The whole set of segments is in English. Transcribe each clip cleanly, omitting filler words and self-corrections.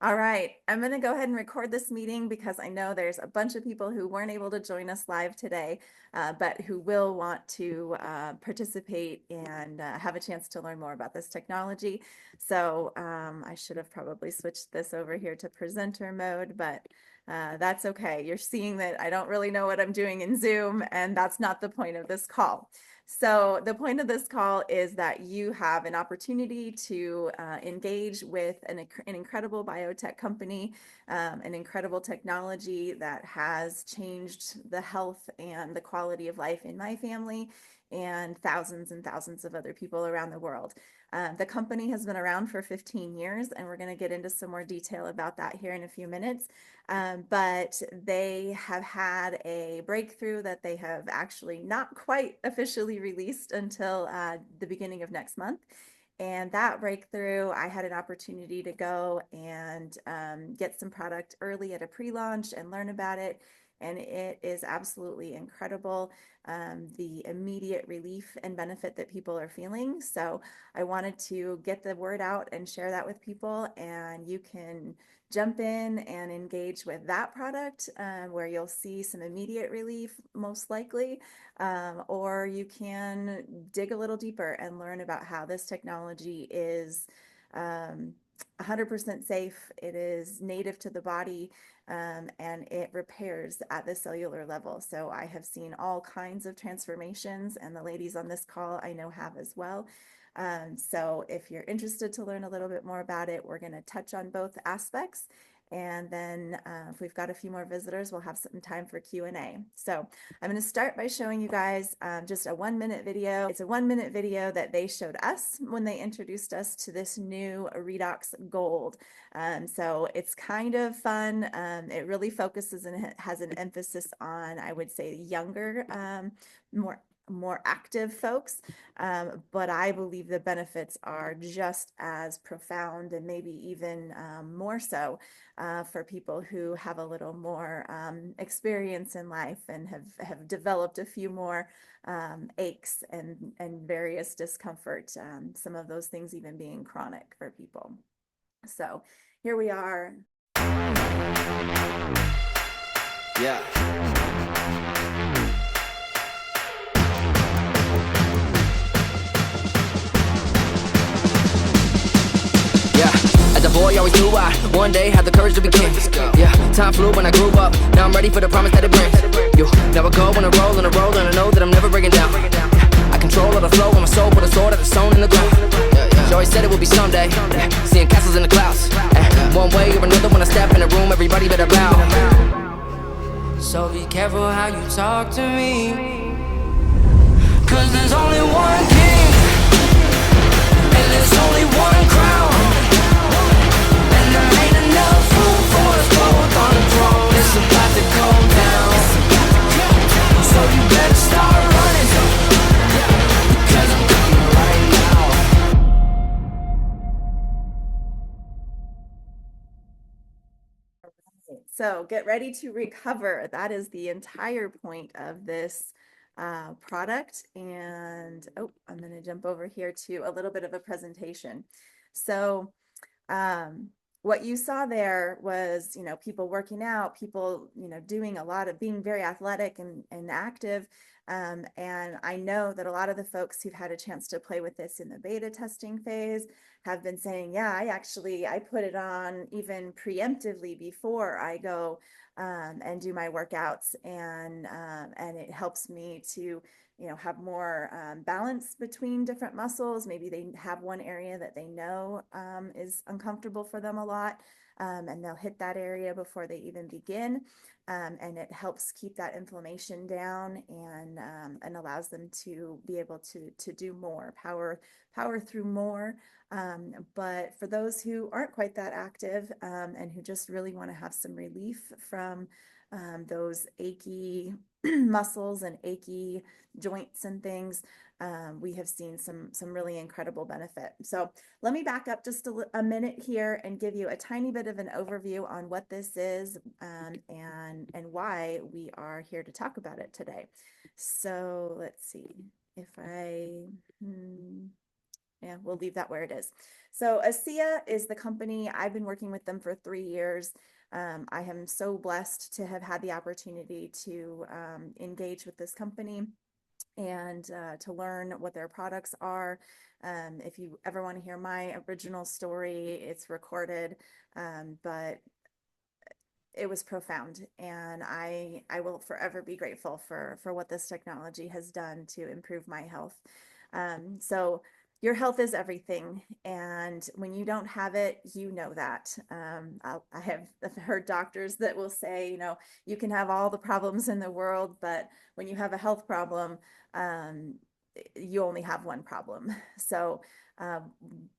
All right, I'm going to go ahead and record this meeting because I know there's a bunch of people who weren't able to join us live today, but who will want to participate and have a chance to learn more about this technology. So I should have probably switched this over here to presenter mode, but that's okay. You're seeing that I don't really know what I'm doing in Zoom, and that's not the point of this call. So the point of this call is that you have an opportunity to engage with an incredible biotech company, an incredible technology that has changed the health and the quality of life in my family and thousands of other people around the world. The company has been around for 15 years, and we're going to get into some more detail about that here in a few minutes. But they have had a breakthrough that they have actually not quite officially released until the beginning of next month. And that breakthrough, I had an opportunity to go and get some product early at a pre-launch and learn about it. And it is absolutely incredible, the immediate relief and benefit that people are feeling. So I wanted to get the word out and share that with people, and you can jump in and engage with that product where you'll see some immediate relief, most likely, or you can dig a little deeper and learn about how this technology is 100% safe. It is native to the body, and it repairs at the cellular level. So I have seen all kinds of transformations, and the ladies on this call I know have as well. So if you're interested to learn a little bit more about it, we're going to touch on both aspects. And then if we've got a few more visitors, we'll have some time for Q&A. So I'm going to start by showing you guys just a 1-minute video. It's a 1-minute video that they showed us when they introduced us to this new Redox Gold. So it's kind of fun. It really focuses and has an emphasis on, I would say, younger, more active folks, but I believe the benefits are just as profound and maybe even more so for people who have a little more experience in life and have developed a few more aches and various discomfort, some of those things even being chronic for people. So here we are. Yeah. As a boy, always knew I one day had the courage to be king. Yeah, time flew when I grew up. Now I'm ready for the promise that it brings. Yo, now I go on a roll, and I know that I'm never breaking down. I control all the flow, and my soul put a sword at the stone in the ground. She always said it would be someday, seeing castles in the clouds. One way or another, when I step in the room, everybody better bow. So be careful how you talk to me, 'cause there's only one king, and there's only one crown. There ain't enough room for us both on the throne. It's about to go down, so you better start running, because I'm coming right now. So get ready to recover. That is the entire point of this product. And I'm going to jump over here to a little bit of a presentation. So what you saw there was, people working out, people, doing a lot of being very athletic and active. And I know that a lot of the folks who've had a chance to play with this in the beta testing phase have been saying, yeah, I put it on even preemptively before I go and do my workouts, and it helps me to have more balance between different muscles. Maybe they have one area that they know is uncomfortable for them a lot, and they'll hit that area before they even begin. And it helps keep that inflammation down, and allows them to be able to do more, power through more. But for those who aren't quite that active, and who just really want to have some relief from those achy muscles and achy joints and things, we have seen some really incredible benefit. So let me back up just a minute here and give you a tiny bit of an overview on what this is, and why we are here to talk about it today. So let's see if I Yeah, we'll leave that where it is. So ASEA is the company. I've been working with them for 3 years. I am so blessed to have had the opportunity to engage with this company and to learn what their products are. If you ever want to hear my original story, it's recorded, but it was profound, and I will forever be grateful for what this technology has done to improve my health. So your health is everything, and when you don't have it, you know that. I have heard doctors that will say, you can have all the problems in the world, but when you have a health problem, um, you only have one problem. So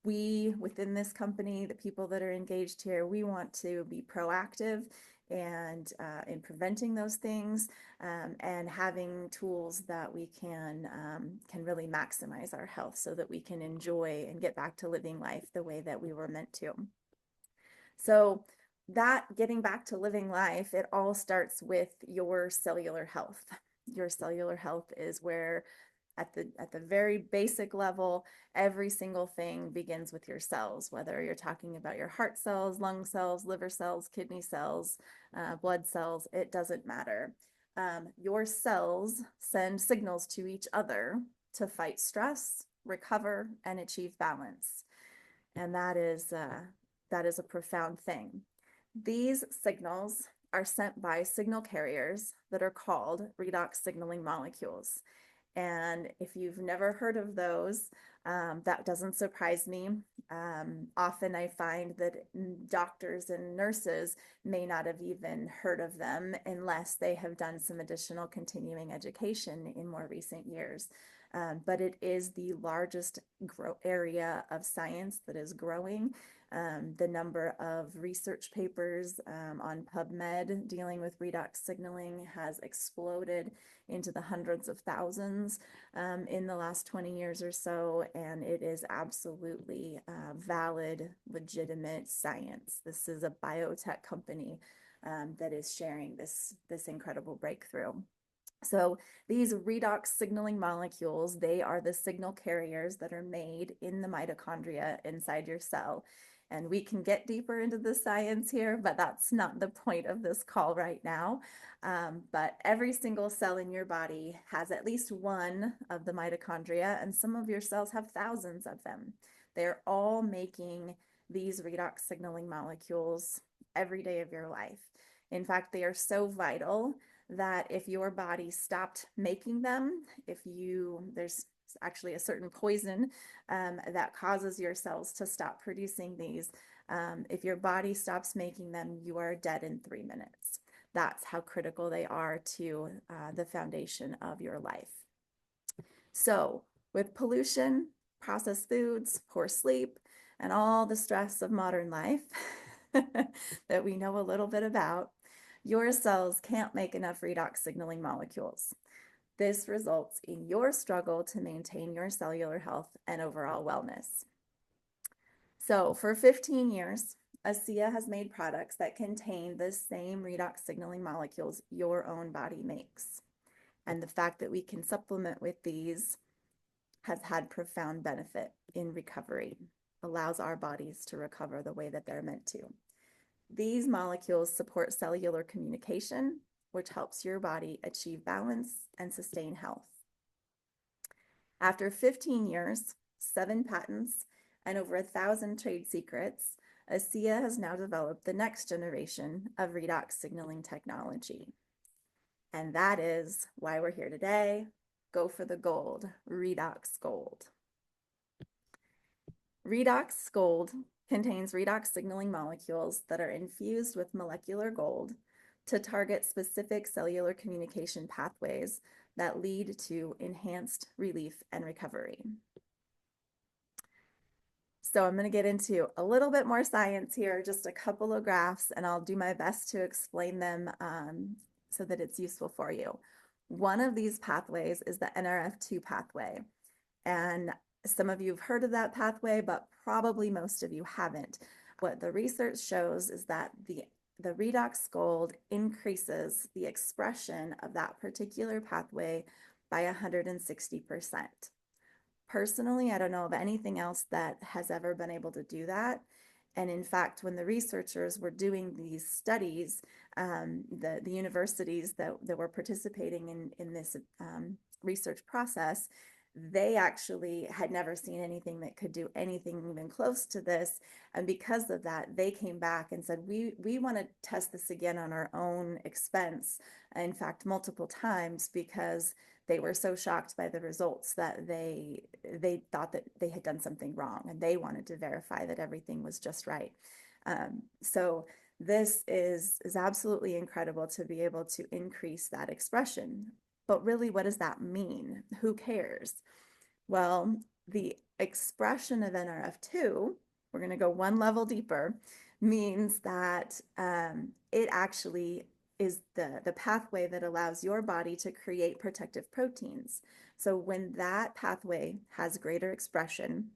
we within this company, the people that are engaged here, we want to be proactive and in preventing those things, and having tools that we can really maximize our health so that we can enjoy and get back to living life the way that we were meant to. So that getting back to living life, it all starts with your cellular health. Your cellular health is where at the very basic level, every single thing begins with your cells, whether you're talking about your heart cells, lung cells, liver cells, kidney cells, blood cells, it doesn't matter. Your cells send signals to each other to fight stress, recover, and achieve balance. And that is a profound thing. These signals are sent by signal carriers that are called redox signaling molecules. And if you've never heard of those, that doesn't surprise me. Often I find that doctors and nurses may not have even heard of them unless they have done some additional continuing education in more recent years. But it is the largest area of science that is growing. The number of research papers on PubMed dealing with redox signaling has exploded into the hundreds of thousands in the last 20 years or so, and it is absolutely valid, legitimate science. This is a biotech company that is sharing this incredible breakthrough. So these redox signaling molecules, they are the signal carriers that are made in the mitochondria inside your cell. And we can get deeper into the science here, but that's not the point of this call right now. But every single cell in your body has at least one of the mitochondria, and some of your cells have thousands of them. They're all making these redox signaling molecules every day of your life. In fact, they are so vital that if your body stopped making them, there's actually a certain poison that causes your cells to stop producing these. If your body stops making them, you are dead in 3 minutes. That's how critical they are to the foundation of your life. So with pollution, processed foods, poor sleep, and all the stress of modern life that we know a little bit about, your cells can't make enough redox signaling molecules. This results in your struggle to maintain your cellular health and overall wellness. So for 15 years, ASEA has made products that contain the same redox signaling molecules your own body makes. And the fact that we can supplement with these has had profound benefit in recovery, allows our bodies to recover the way that they're meant to. These molecules support cellular communication, which helps your body achieve balance and sustain health. After 15 years, 7 patents, and over 1,000 trade secrets, ASEA has now developed the next generation of redox signaling technology. And that is why we're here today. Go for the gold, Redox Gold. Redox Gold contains redox signaling molecules that are infused with molecular gold to target specific cellular communication pathways that lead to enhanced relief and recovery. So I'm going to get into a little bit more science here, just a couple of graphs, and I'll do my best to explain them so that it's useful for you. One of these pathways is the NRF2 pathway. And some of you have heard of that pathway, but probably most of you haven't. What the research shows is that the Redox Gold increases the expression of that particular pathway by 160%. Personally, I don't know of anything else that has ever been able to do that. And in fact, when the researchers were doing these studies, the universities that were participating in this research process, they actually had never seen anything that could do anything even close to this. And because of that, they came back and said, we want to test this again on our own expense. In fact, multiple times, because they were so shocked by the results that they thought that they had done something wrong, and they wanted to verify that everything was just right. So this is absolutely incredible to be able to increase that expression. But really, what does that mean? Who cares? Well, the expression of NRF2, we're going to go one level deeper, means that it actually is the pathway that allows your body to create protective proteins. So when that pathway has greater expression,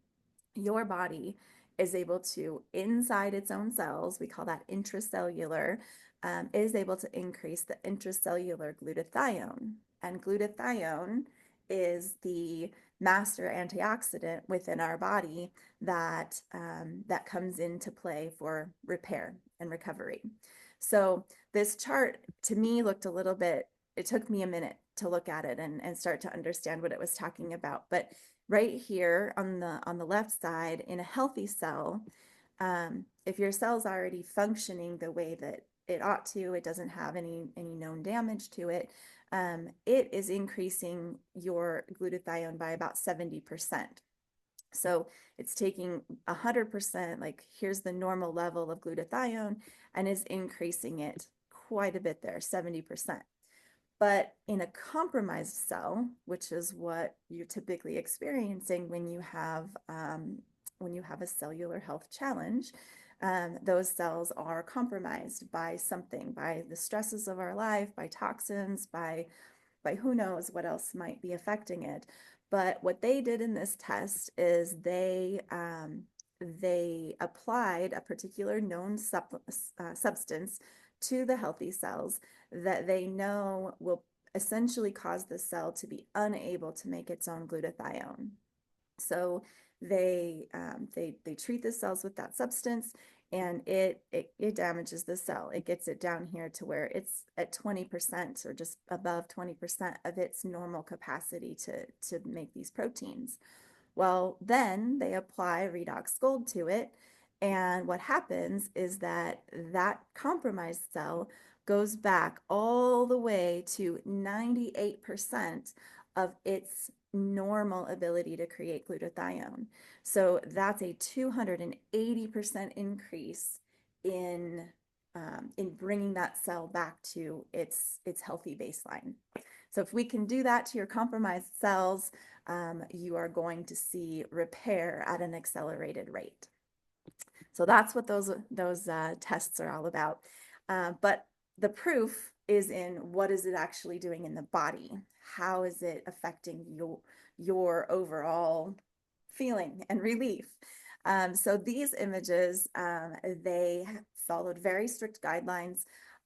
your body is able to, inside its own cells, we call that intracellular, is able to increase the intracellular glutathione. And glutathione is the master antioxidant within our body that that comes into play for repair and recovery. So this chart to me looked a little bit, it took me a minute to look at it and start to understand what it was talking about. But right here on the left side, in a healthy cell, if your cell's already functioning the way that it ought to, it doesn't have any known damage to it, it is increasing your glutathione by about 70%. So it's taking 100%, like here's the normal level of glutathione, and is increasing it quite a bit there, 70%. But in a compromised cell, which is what you're typically experiencing when you have a cellular health challenge, those cells are compromised by something, by the stresses of our life, by toxins, by who knows what else might be affecting it. But what they did in this test is they applied a particular known substance to the healthy cells that they know will essentially cause the cell to be unable to make its own glutathione. So they treat the cells with that substance, and it damages the cell. It gets it down here to where it's at 20% or just above 20% of its normal capacity to make these proteins. Well, then they apply Redox Gold to it, and what happens is that that compromised cell goes back all the way to 98% of its normal ability to create glutathione. So that's a 280% increase in bringing that cell back to its healthy baseline. So if we can do that to your compromised cells, you are going to see repair at an accelerated rate. So that's what those tests are all about. But the proof is in what is it actually doing in the body? How is it affecting your overall feeling and relief? So these images, they followed very strict guidelines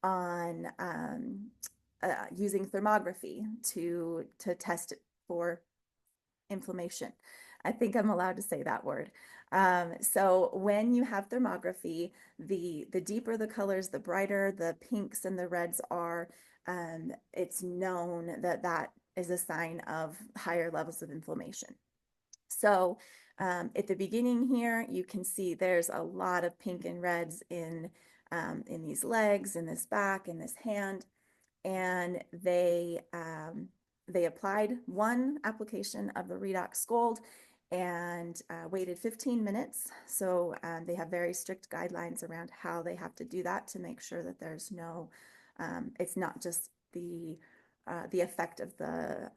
on using thermography to test it for inflammation. I think I'm allowed to say that word. So when you have thermography, the deeper the colors, the brighter the pinks and the reds are, it's known that that is a sign of higher levels of inflammation. So at the beginning here, you can see there's a lot of pink and reds in these legs, in this back, in this hand, and they applied one application of the Redox Gold and waited 15 minutes. So they have very strict guidelines around how they have to do that to make sure that there's no, it's not just the effect of the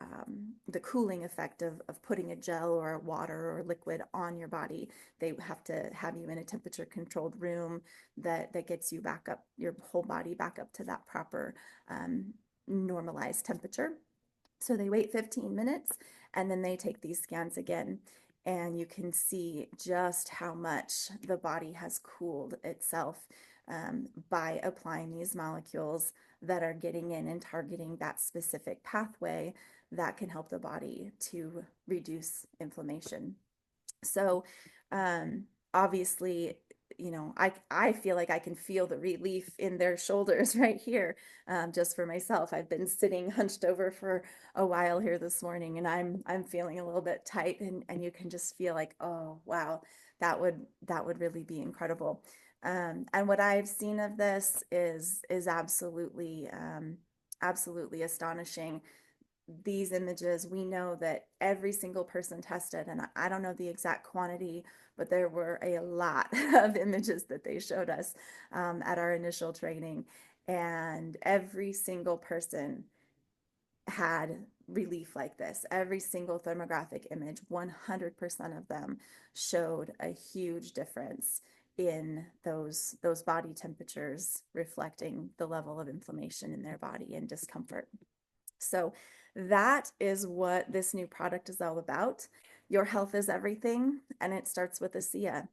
cooling effect of putting a gel or a water or liquid on your body. They have to have you in a temperature controlled room that gets you back up, your whole body back up to that proper normalized temperature. So they wait 15 minutes and then they take these scans again, and you can see just how much the body has cooled itself by applying these molecules that are getting in and targeting that specific pathway that can help the body to reduce inflammation. So obviously, I feel like I can feel the relief in their shoulders right here, just for myself. I've been sitting hunched over for a while here this morning, and I'm feeling a little bit tight, and you can just feel like, oh wow, that would really be incredible. And what I've seen of this is absolutely astonishing. These images, we know that every single person tested, and I don't know the exact quantity, but there were a lot of images that they showed us at our initial training. And every single person had relief like this. Every single thermographic image, 100% of them showed a huge difference in those body temperatures, reflecting the level of inflammation in their body and discomfort. So that is what this new product is all about. Your health is everything, and it starts with ASEA.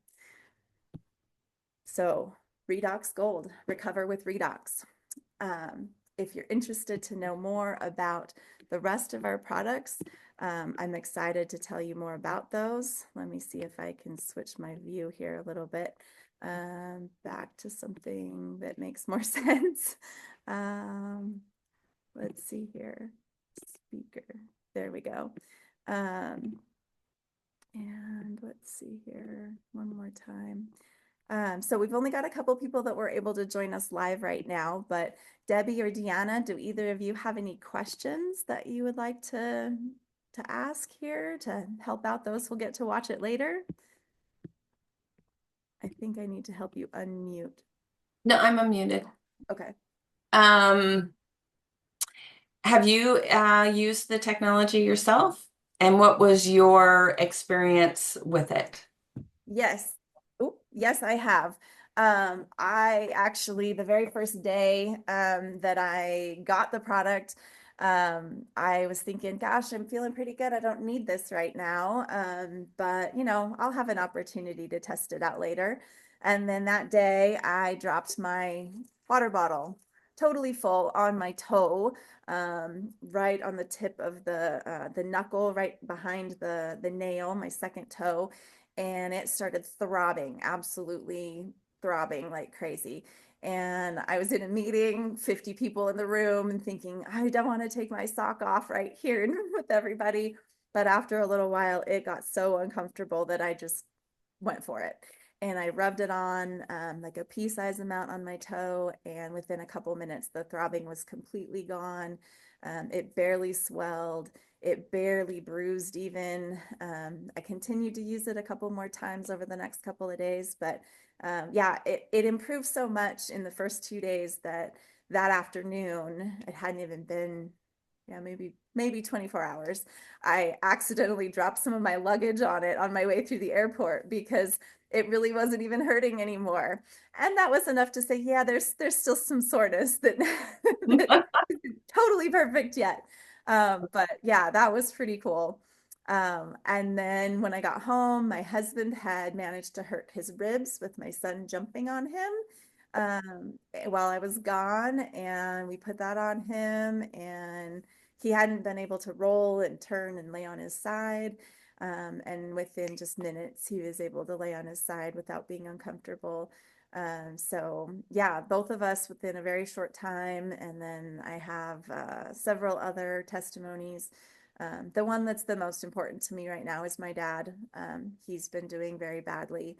So Redox Gold, recover with Redox. If you're interested to know more about the rest of our products, I'm excited to tell you more about those. Let me see if I can switch my view here a little bit, back to something that makes more sense. Let's see here, speaker, there we go. And let's see here one more time. So we've only got a couple people that were able to join us live right now, but Debbie or Deanna, do either of you have any questions that you would like to ask here to help out those who'll get to watch it later? I think I need to help you unmute. No, I'm unmuted. Okay. Have you used the technology yourself? And what was your experience with it? Yes. Oh, yes, I have. I actually, the very first day that I got the product, I was thinking, gosh, I'm feeling pretty good. I don't need this right now. But I'll have an opportunity to test it out later. And then that day I dropped my water bottle totally full on my toe, right on the tip of the knuckle, right behind the nail, my second toe, and it started throbbing, absolutely throbbing like crazy. And I was in a meeting, 50 people in the room, and thinking, I don't want to take my sock off right here with everybody. But after a little while, it got so uncomfortable that I just went for it. And I rubbed it on like a pea-sized amount on my toe. And within a couple minutes, the throbbing was completely gone. It barely swelled. It barely bruised even. I continued to use it a couple more times over the next couple of days, but yeah, it improved so much in the first 2 days that afternoon, it hadn't even been, yeah, maybe 24 hours. I accidentally dropped some of my luggage on it on my way through the airport because it really wasn't even hurting anymore. And that was enough to say, yeah, there's still some soreness that, that isn't totally perfect yet. But yeah, that was pretty cool. And then when I got home, my husband had managed to hurt his ribs with my son jumping on him while I was gone, and we put that on him, and he hadn't been able to roll and turn and lay on his side. And within just minutes, he was able to lay on his side without being uncomfortable. So yeah, both of us within a very short time. And then I have several other testimonies. The one that's the most important to me right now is my dad. He's been doing very badly,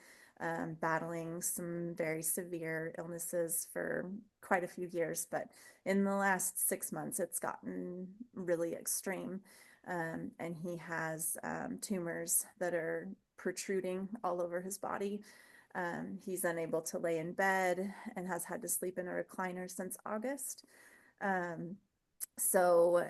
battling some very severe illnesses for quite a few years, but in the last 6 months, it's gotten really extreme. And he has tumors that are protruding all over his body. He's unable to lay in bed and has had to sleep in a recliner since August. So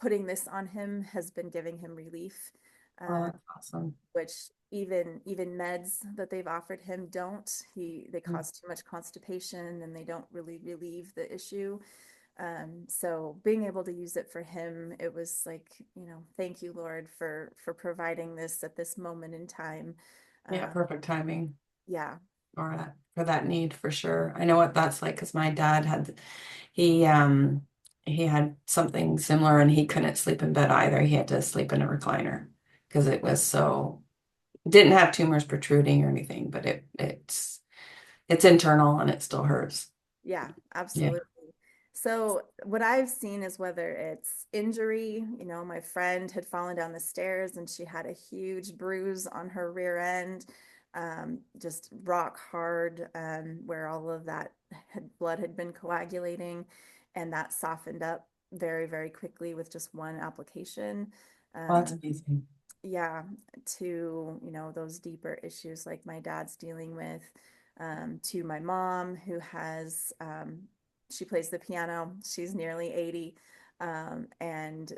putting this on him has been giving him relief, Oh, that's awesome. which even meds that they've offered him don't. They cause too much constipation and they don't really relieve the issue. So being able to use it for him, it was like, thank you, Lord, for providing this at this moment in time. Yeah, perfect timing Yeah. for that need for sure. I know what that's like because my dad he he had something similar and he couldn't sleep in bed either. He had to sleep in a recliner because it was so didn't have tumors protruding or anything, but it's internal and it still hurts. Yeah, Yeah. absolutely. So what I've seen is whether it's injury, my friend had fallen down the stairs and she had a huge bruise on her rear end, just rock hard, where all of that blood had been coagulating, and that softened up very, very quickly with just one application. Oh, that's Um, amazing. yeah, to, those deeper issues like my dad's dealing with, to my mom who has, she plays the piano. She's nearly 80. And,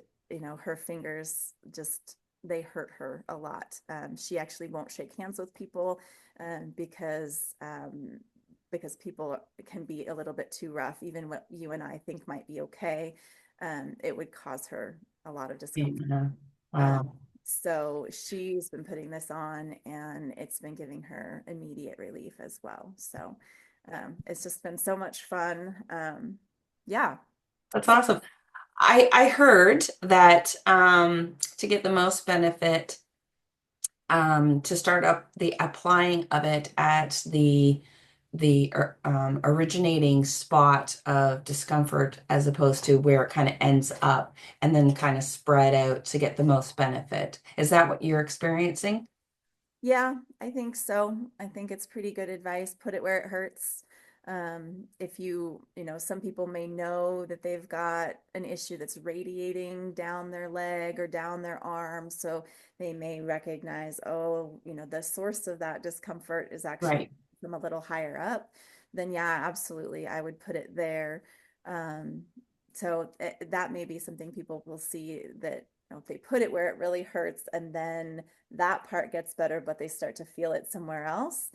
her fingers just, they hurt her a lot. She actually won't shake hands with people, because people can be a little bit too rough. Even what you and I think might be okay, it would cause her a lot of discomfort. Yeah. Uh, Wow. so she's been putting this on and it's been giving her immediate relief as well. So it's just been so much fun. Yeah. That's So awesome. I heard that to get the most benefit, to start up the applying of it at the originating spot of discomfort as opposed to where it kind of ends up and then kind of spread out to get the most benefit. Is that what you're experiencing? yeah, I think so. I think it's pretty good advice. Put it where it hurts. If some people may know that they've got an issue that's radiating down their leg or down their arm. So they may recognize, oh, the source of that discomfort is actually Right. from a little higher up. Then yeah, absolutely. I would put it there. Um, so that may be something people will see that, if they put it where it really hurts and then that part gets better, but they start to feel it somewhere else.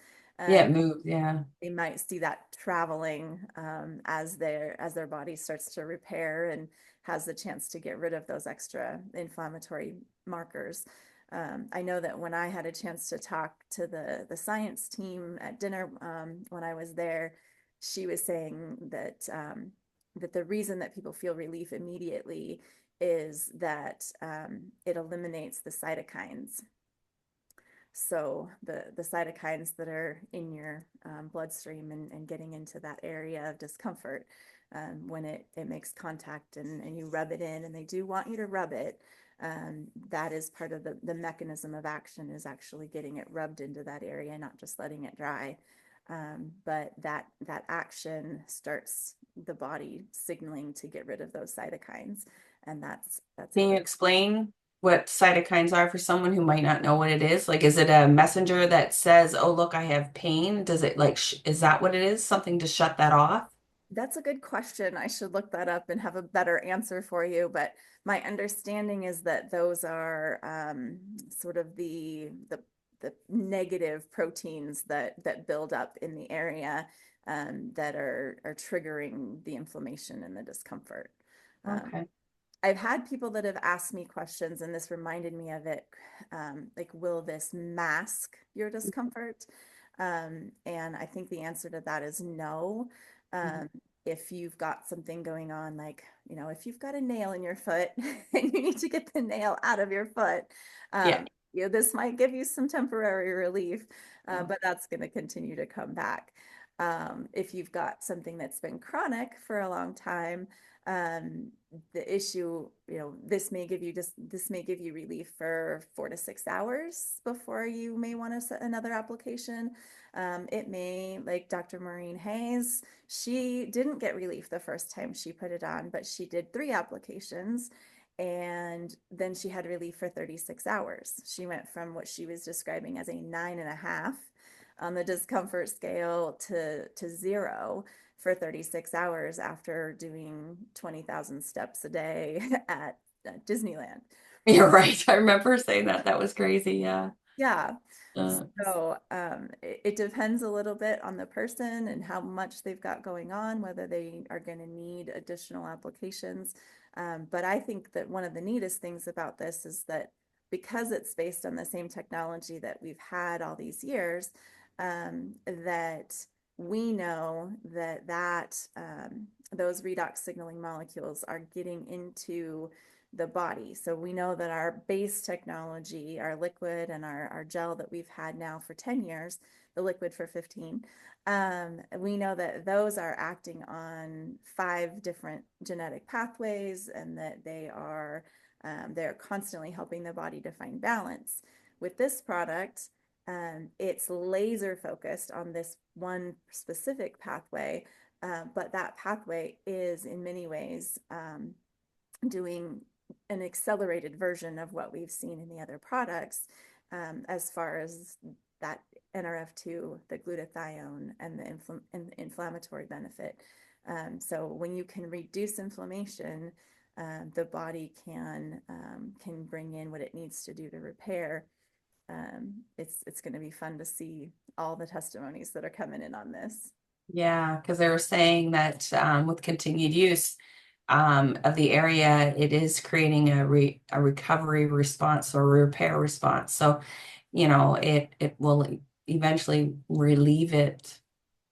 Yeah, Um, it moves. Yeah. they might see that traveling, as their body starts to repair and has the chance to get rid of those extra inflammatory markers. I know that when I had a chance to talk to the science team at dinner, when I was there, she was saying that the reason that people feel relief immediately is that it eliminates the cytokines. So the cytokines that are in your bloodstream and getting into that area of discomfort, when it makes contact and you rub it in, and they do want you to rub it, that is part of the mechanism of action, is actually getting it rubbed into that area, not just letting it dry. But that action starts the body signaling to get rid of those cytokines, and that's Can how you they. explain what cytokines are for someone who might not know what it is? Like, is it a messenger that says, "Oh, look, I have pain"? Does it like, sh is that what it is? Something to shut that off? That's a good question. I should look that up and have a better answer for you. But my understanding is that those are, sort of the negative proteins that build up in the area, that are triggering the inflammation and the discomfort. Um, Okay. I've had people that have asked me questions, and this reminded me of it, like, will this mask your discomfort? And I think the answer to that is no. Mhm. Um, if you've got something going on, like, if you've got a nail in your foot and you need to get the nail out of your foot, Yeah. this might give you some temporary relief, Mm. but that's going to continue to come back. If you've got something that's been chronic for a long time, the issue, this may give you relief for 4 to 6 hours before you may want to set another application. It may, like Dr. Maureen Hayes, she didn't get relief the first time she put it on, but she did 3 applications and then she had relief for 36 hours. She went from what she was describing as a 9.5 on the discomfort scale to 0 for 36 hours after doing 20,000 steps a day at Disneyland. You're right. I remember saying that. That was crazy. Yeah. Yeah. Uh, So it depends a little bit on the person and how much they've got going on, whether they are going to need additional applications. But I think that one of the neatest things about this is that because it's based on the same technology that we've had all these years, that we know that those redox signaling molecules are getting into the body. So we know that our base technology, our liquid and our gel that we've had now for 10 years, the liquid for 15, we know that those are acting on 5 different genetic pathways, and that they're constantly helping the body to find balance. With this product, it's laser focused on this one specific pathway, but that pathway is in many ways doing an accelerated version of what we've seen in the other products, as far as that NRF2, the glutathione, and the inflammatory benefit. So when you can reduce inflammation, the body can bring in what it needs to do to repair. It's going to be fun to see all the testimonies that are coming in on this. Yeah, because they were saying that with continued use of the area, it is creating a recovery response or repair response. So, it will eventually relieve it,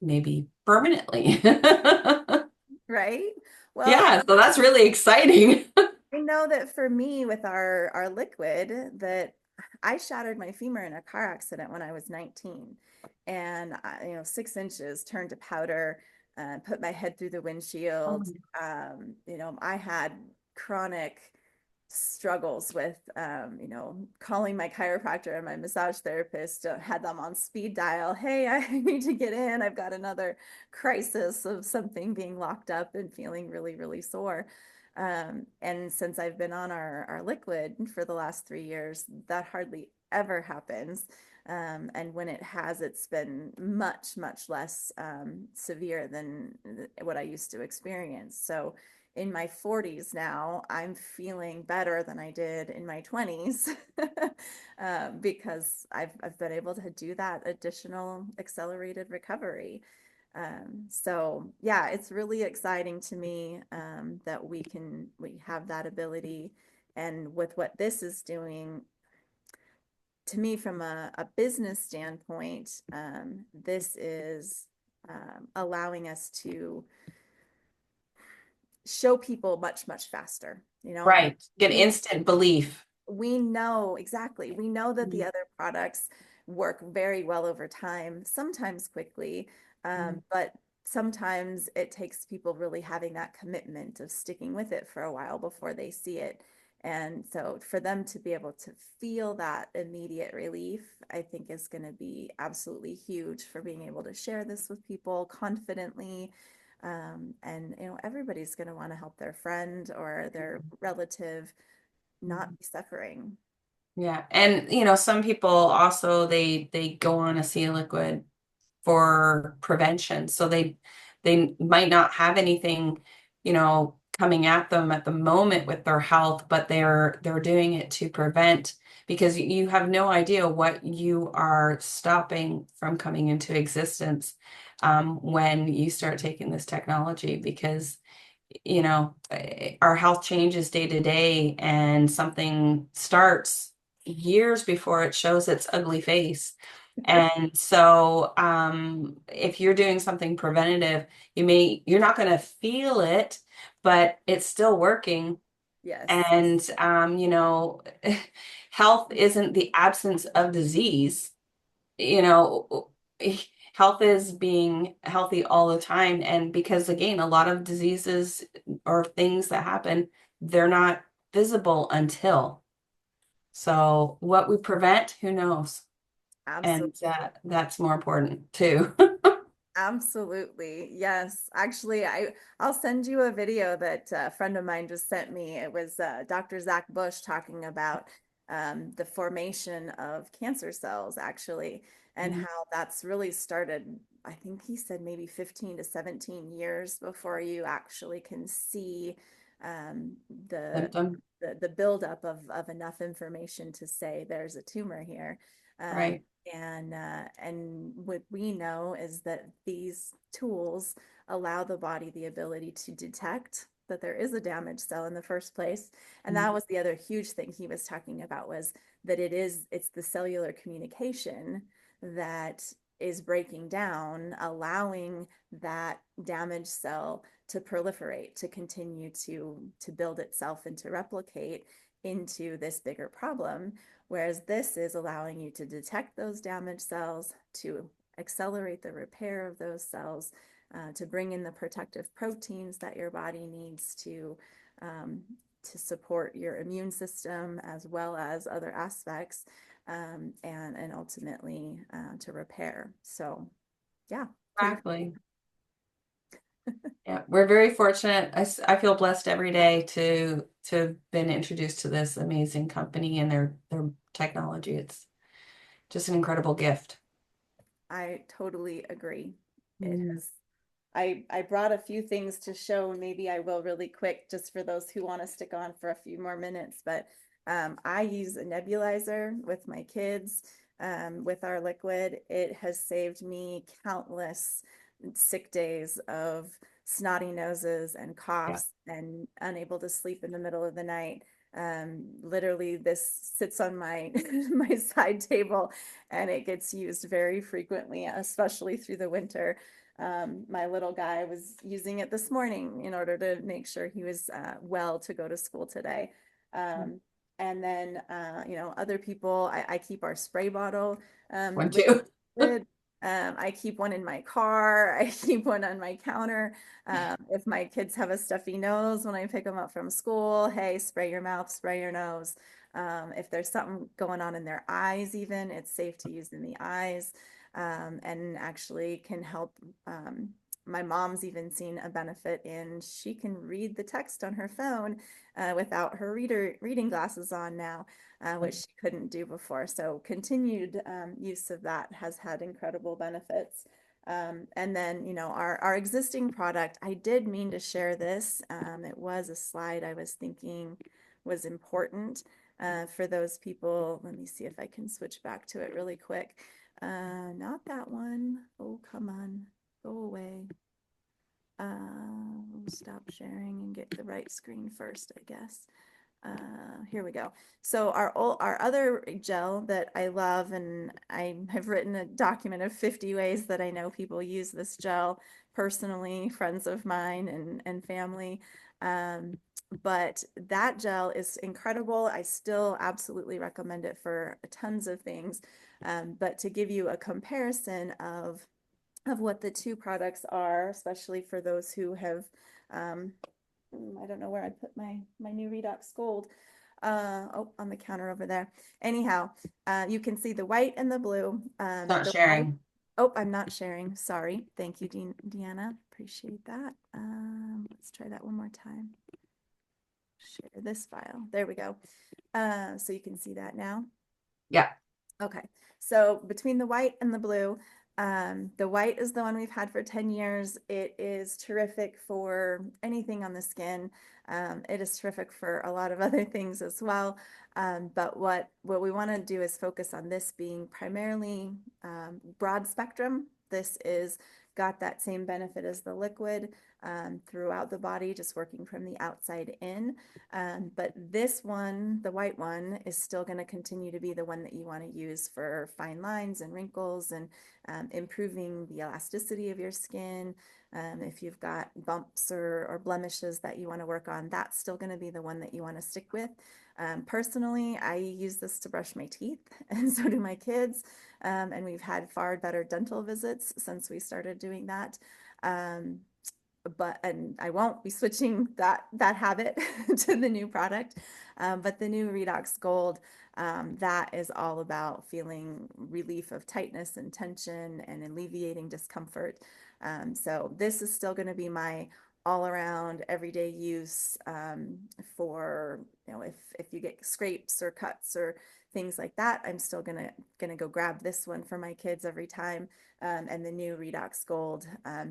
maybe permanently. Right? Well, Yeah, so that's really exciting. I know that for me with our liquid, that I shattered my femur in a car accident when I was 19, and 6 inches turned to powder, put my head through the windshield. I had chronic struggles with, calling my chiropractor and my massage therapist, had them on speed dial. Hey, I need to get in. I've got another crisis of something being locked up and feeling really, really sore. And since I've been on our liquid for the last 3 years, that hardly ever happens. And when it has, it's been much, much less severe than what I used to experience. So in my 40s now, I'm feeling better than I did in my 20s, because I've been able to do that additional accelerated recovery. So yeah, it's really exciting to me, that we have that ability. And with what this is doing, to me, from a business standpoint, this is allowing us to show people much, much faster. Right. Get We instant belief. we know exactly. We know that the Mhm. other products work very well over time, sometimes quickly, but sometimes it takes people really having that commitment of sticking with it for a while before they see it. And so for them to be able to feel that immediate relief, I think is going to be absolutely huge for being able to share this with people confidently. And everybody's going to want to help their friend or their relative not be suffering. Yeah. And some people also they go on a sea liquid for prevention. So they might not have anything, coming at them at the moment with their health, but they're doing it to prevent, because you have no idea what you are stopping from coming into existence when you start taking this technology, because our health changes day to day, and something starts years before it shows its ugly face. And so if you're doing something preventative, you're not going to feel it, but it's still working. Yes, And health isn't the absence of disease. you know, Health is being healthy all the time. And because, again, a lot of diseases or things that happen, they're not visible until. So what we prevent, who knows? And absolutely. that's more important too. Absolutely. Yes. Actually, I'll send you a video that a friend of mine just sent me. It was Dr. Zach Bush talking about the formation of cancer cells, actually, and Mhm. how that's really started. I think he said maybe 15 to 17 years before you actually can see um, the Symptom, the buildup of enough information to say there's a tumor here. Um, right? and what we know is that these tools allow the body the ability to detect that there is a damaged cell in the first place. And that was the other huge thing he was talking about, was that it's the cellular communication that is breaking down, allowing that damaged cell to proliferate, to continue to build itself and to replicate into this bigger problem. Whereas this is allowing you to detect those damaged cells, to accelerate the repair of those cells, to bring in the protective proteins that your body needs um, to support your immune system as well as other aspects, and ultimately to repair. So yeah, pretty. Exactly. Yeah, we're very fortunate. I feel blessed every day to have been introduced to this amazing company and their technology. It's just an incredible gift. I totally agree. It Mm. has. I brought a few things to show. Maybe I will really quick, just for those who want to stick on for a few more minutes. But I use a nebulizer with my kids, with our liquid. It has saved me countless sick days of snotty noses and Yeah. coughs and unable to sleep in the middle of the night. Literally, this sits on my my side table, and it gets used very frequently, especially through the winter. My little guy was using it this morning in order to make sure he was well to go to school today. And then, other people, I keep our spray bottle One, with two. liquid. I keep one in my car. I keep one on my counter. If my kids have a stuffy nose when I pick them up from school, hey, spray your mouth, spray your nose. If there's something going on in their eyes, even, it's safe to use in the eyes, and actually can help. My mom's even seen a benefit in she can read the text on her phone without her reading glasses on now, which she couldn't do before. So continued use of that has had incredible benefits. And then, our existing product, I did mean to share this. It was a slide I was thinking was important for those people. Let me see if I can switch back to it really quick. Not that one. Oh, come on. Go away. Stop sharing and get the right screen first, I guess. Here we go. So our other gel that I love, and I have written a document of 50 ways that I know people use this gel personally, friends of mine and family. But that gel is incredible. I still absolutely recommend it for tons of things. But to give you a comparison of what the two products are, especially for those who have, I don't know where I put my new Redox Gold. Oh, on the counter over there. Anyhow, you can see the white and the blue. Not The white. sharing. Oh, I'm not sharing. Sorry. Thank you, Deanna. Appreciate that. Let's try that one more time. Share this file. There we go. So you can see that now. Yeah. Okay, so between the white and the white is the one we've had for 10 years. It is terrific for anything on the skin. It is terrific for a lot of other things as well. But what we want to do is focus on this being primarily broad spectrum. This is got that same benefit as the liquid throughout the body, just working from the outside in. But this one, the white one, is still going to continue to be the one that you want to use for fine lines and wrinkles and improving the elasticity of your skin. If you've got bumps or blemishes that you want to work on, that's still going to be the one that you want to stick with. Personally, I use this to brush my teeth, and so do my kids. And we've had far better dental visits since we started doing that. And I won't be switching that habit to the new product. But the new Redox Gold, that is all about feeling relief of tightness and tension and alleviating discomfort. So this is still going to be my all around everyday use, for, if you get scrapes or cuts or things like that, I'm still gonna go grab this one for my kids every time. And the new Redox Gold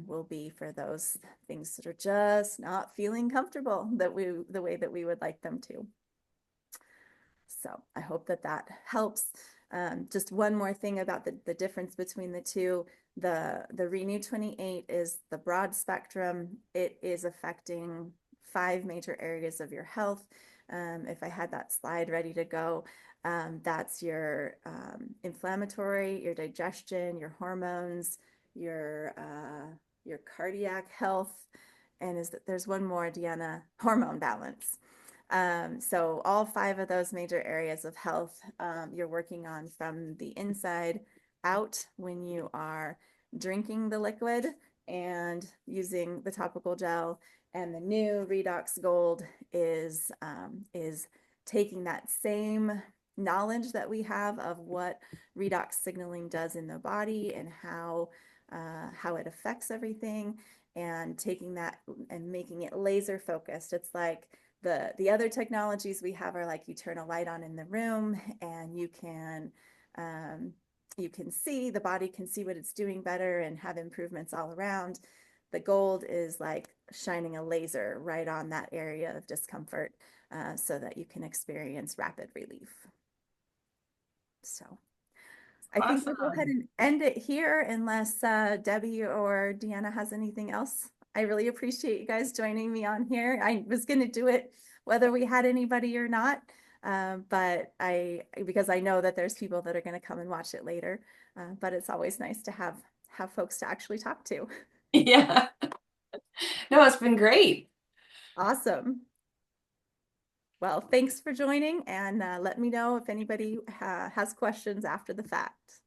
will be for those things that are just not feeling comfortable the way that we would like them to. So I hope that helps. Just one more thing about the difference between the two. The Renew 28 is the broad spectrum. It is affecting 5 major areas of your health. If I had that slide ready to go, That's your inflammatory, your digestion, your hormones, your cardiac health, and there's one more, Deanna, hormone balance. So all five of those major areas of health, you're working on from the inside out when you are drinking the liquid and using the topical gel. And the new Redox Gold is taking that same knowledge that we have of what redox signaling does in the body and how it affects everything, and taking that and making it laser focused. It's like the other technologies we have are like you turn a light on in the room and you can see, the body can see what it's doing better and have improvements all around. The gold is like shining a laser right on that area of discomfort, so that you can experience rapid relief. So I think we'll go ahead Awesome. and end it here unless Debbie or Deanna has anything else. I really appreciate you guys joining me on here. I was going to do it whether we had anybody or not, but because I know that there's people that are going to come and watch it later, but it's always nice to have folks to actually talk to. Yeah. No, it's been great. Awesome. Well, thanks for joining, and let me know if anybody has questions after the fact.